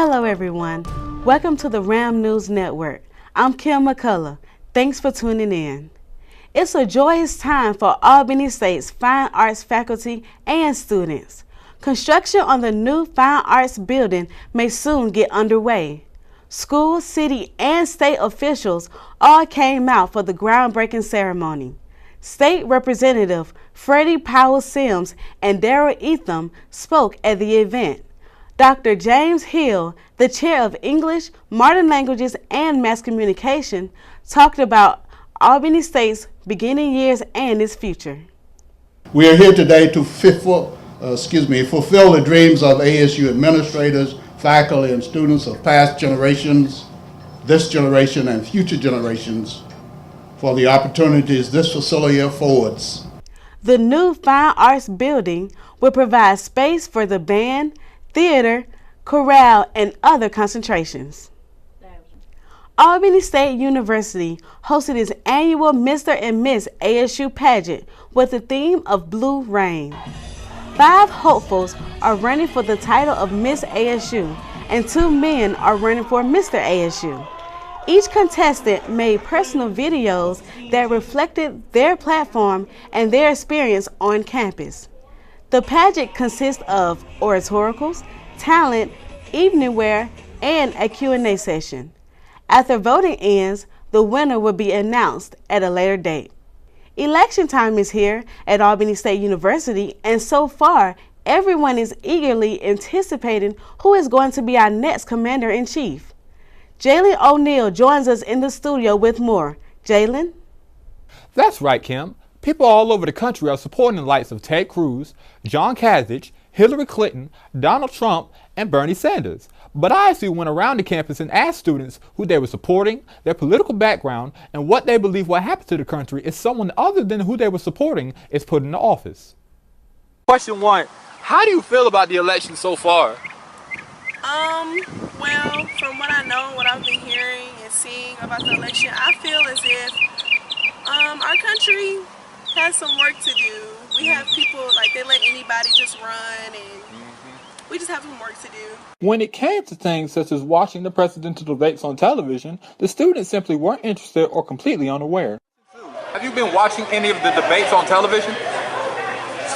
Hello everyone, welcome to the RAM News Network. I'm Kim McCullough. Thanks for tuning in. It's a joyous time for Albany State's fine arts faculty and students. Construction on the new fine arts building may soon get underway. School, city, and state officials all came out for the groundbreaking ceremony. State Representative Freddie Powell Sims and Darrell Etham spoke at the event. Dr. James Hill, the chair of English, Modern Languages, and Mass Communication, talked about Albany State's beginning years and its future. We are here today to fulfill the dreams of ASU administrators, faculty, and students of past generations, this generation, and future generations for the opportunities this facility affords. The new Fine Arts building will provide space for the band, theater, chorale, and other concentrations. Albany State University hosted its annual Mr. and Miss ASU pageant with the theme of Blue Rain. 5 hopefuls are running for the title of Miss ASU, and 2 men are running for Mr. ASU. Each contestant made personal videos that reflected their platform and their experience on campus. The pageant consists of oratoricals, talent, evening wear, and a Q&A session. After voting ends, the winner will be announced at a later date. Election time is here at Albany State University, and so far, everyone is eagerly anticipating who is going to be our next Commander-in-Chief. Jaylon O'Neal joins us in the studio with more. Jaylon? That's right, Kim. People all over the country are supporting the likes of Ted Cruz, John Kasich, Hillary Clinton, Donald Trump, and Bernie Sanders. But I actually went around the campus and asked students who they were supporting, their political background, and what they believe will happen to the country if someone other than who they were supporting is put into office. Question 1. How do you feel about the election so far? Well, from what I know, what I've been hearing and seeing about the election, I feel as if our country has some work to do. We have people, like, they let anybody just run, and we just have some work to do. When it came to things such as watching the presidential debates on television, the students simply weren't interested or completely unaware. Have you been watching any of the debates on television? To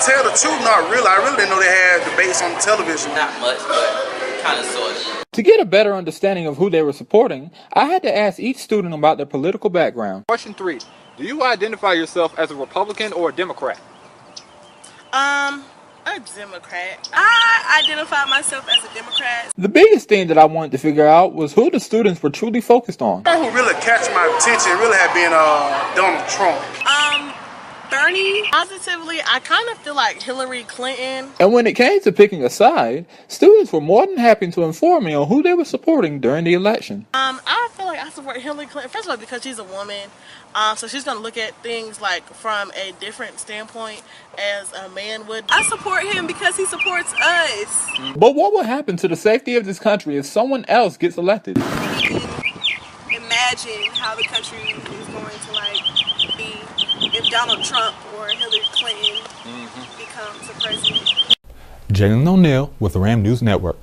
tell the truth, not really. I really didn't know they had debates on television. Not much, but kind of sort of. To get a better understanding of who they were supporting, I had to ask each student about their political background. Question 3. Do you identify yourself as a Republican or a Democrat? A Democrat. I identify myself as a Democrat. The biggest thing that I wanted to figure out was who the students were truly focused on. Who really catch my attention really had been Donald Trump. Bernie. Positively, I kind of feel like Hillary Clinton. And when it came to picking a side, students were more than happy to inform me on who they were supporting during the election. I feel like I support Hillary Clinton, first of all, because she's a woman. So she's going to look at things like from a different standpoint as a man would. I support him because he supports us. But what will happen to the safety of this country if someone else gets elected? Imagine how the country is going to be if Donald Trump or Hillary Clinton becomes the president. Jaylon O'Neal with the RAM News Network.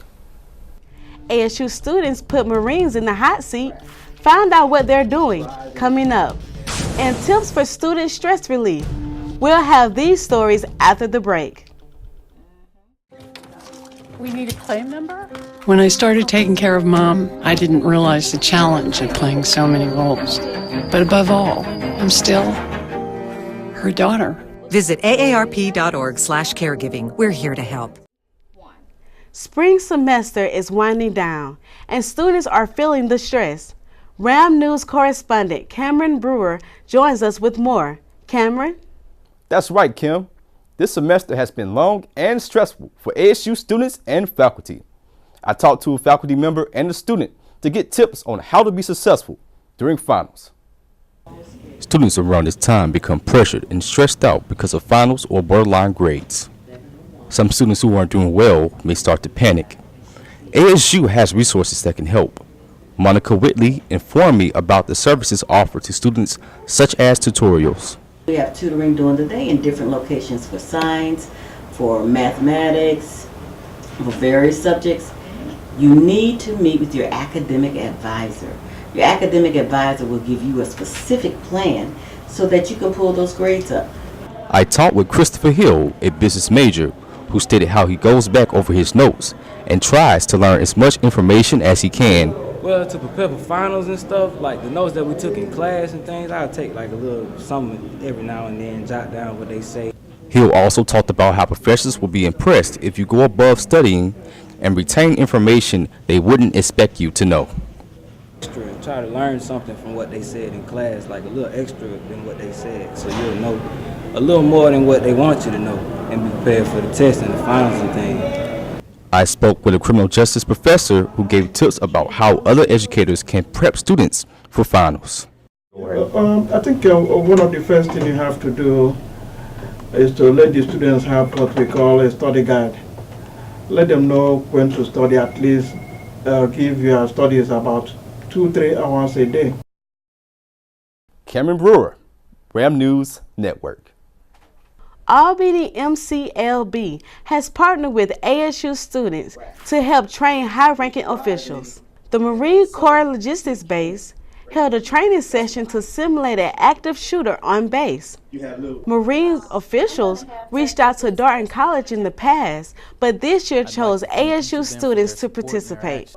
ASU students put Marines in the hot seat. Find out what they're doing coming up. And tips for student stress relief. We'll have these stories after the break. We need a claim number? When I started taking care of Mom, I didn't realize the challenge of playing so many roles. But above all, I'm still her daughter. Visit aarp.org/caregiving. We're here to help. Spring semester is winding down, and students are feeling the stress. RAM News correspondent Cameron Brewer joins us with more. Cameron? That's right, Kim. This semester has been long and stressful for ASU students and faculty. I talked to a faculty member and a student to get tips on how to be successful during finals. Students around this time become pressured and stressed out because of finals or borderline grades. Some students who aren't doing well may start to panic. ASU has resources that can help. Monica Whitley informed me about the services offered to students, such as tutorials. We have tutoring during the day in different locations for science, for mathematics, for various subjects. You need to meet with your academic advisor. Your academic advisor will give you a specific plan so that you can pull those grades up. I talked with Christopher Hill, a business major, who stated how he goes back over his notes and tries to learn as much information as he can. Well, to prepare for finals and stuff, like the notes that we took in class and things, I'll take like a little something every now and then, jot down what they say. Hill also talked about how professors will be impressed if you go above studying and retain information they wouldn't expect you to know. Try to learn something from what they said in class, like a little extra than what they said, so you'll know a little more than what they want you to know and be prepared for the test and the finals and things. I spoke with a criminal justice professor who gave tips about how other educators can prep students for finals. I think one of the first things you have to do is to let the students have what we call a study guide. Let them know when to study, at least give your studies about 2-3 hours a day. Cameron Brewer, Ram News Network. Albany MCLB has partnered with ASU students to help train high-ranking officials. The Marine Corps Logistics Base held a training session to simulate an active shooter on base. Marine officials reached out to Darton College in the past, but this year chose ASU students to participate.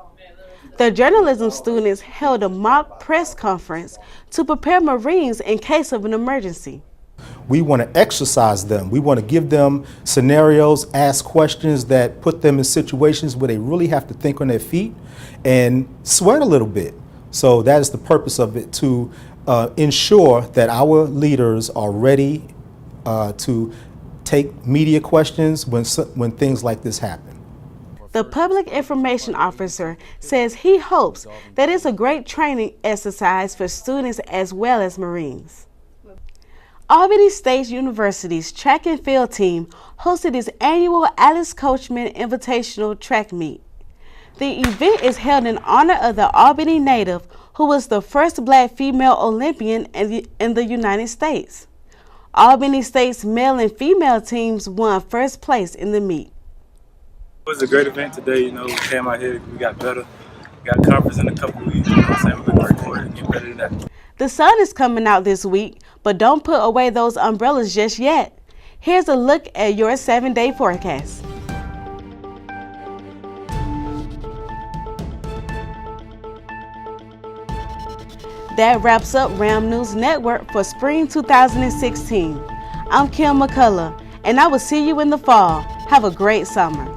The journalism students held a mock press conference to prepare Marines in case of an emergency. We want to exercise them. We want to give them scenarios, ask questions that put them in situations where they really have to think on their feet and sweat a little bit. So that is the purpose of it, to ensure that our leaders are ready to take media questions when things like this happen. The public information officer says he hopes that it's a great training exercise for students as well as Marines. Albany State University's track and field team hosted its annual Alice Coachman Invitational Track Meet. The event is held in honor of the Albany native who was the first black female Olympian in the United States. Albany State's male and female teams won first place in the meet. It was a great event today. We came out here, we got better. We got conference in a couple weeks. We're going to work for it and get better than that. The sun is coming out this week, but don't put away those umbrellas just yet. Here's a look at your 7-day forecast. That wraps up Ram News Network for spring 2016. I'm Kim McCullough, and I will see you in the fall. Have a great summer.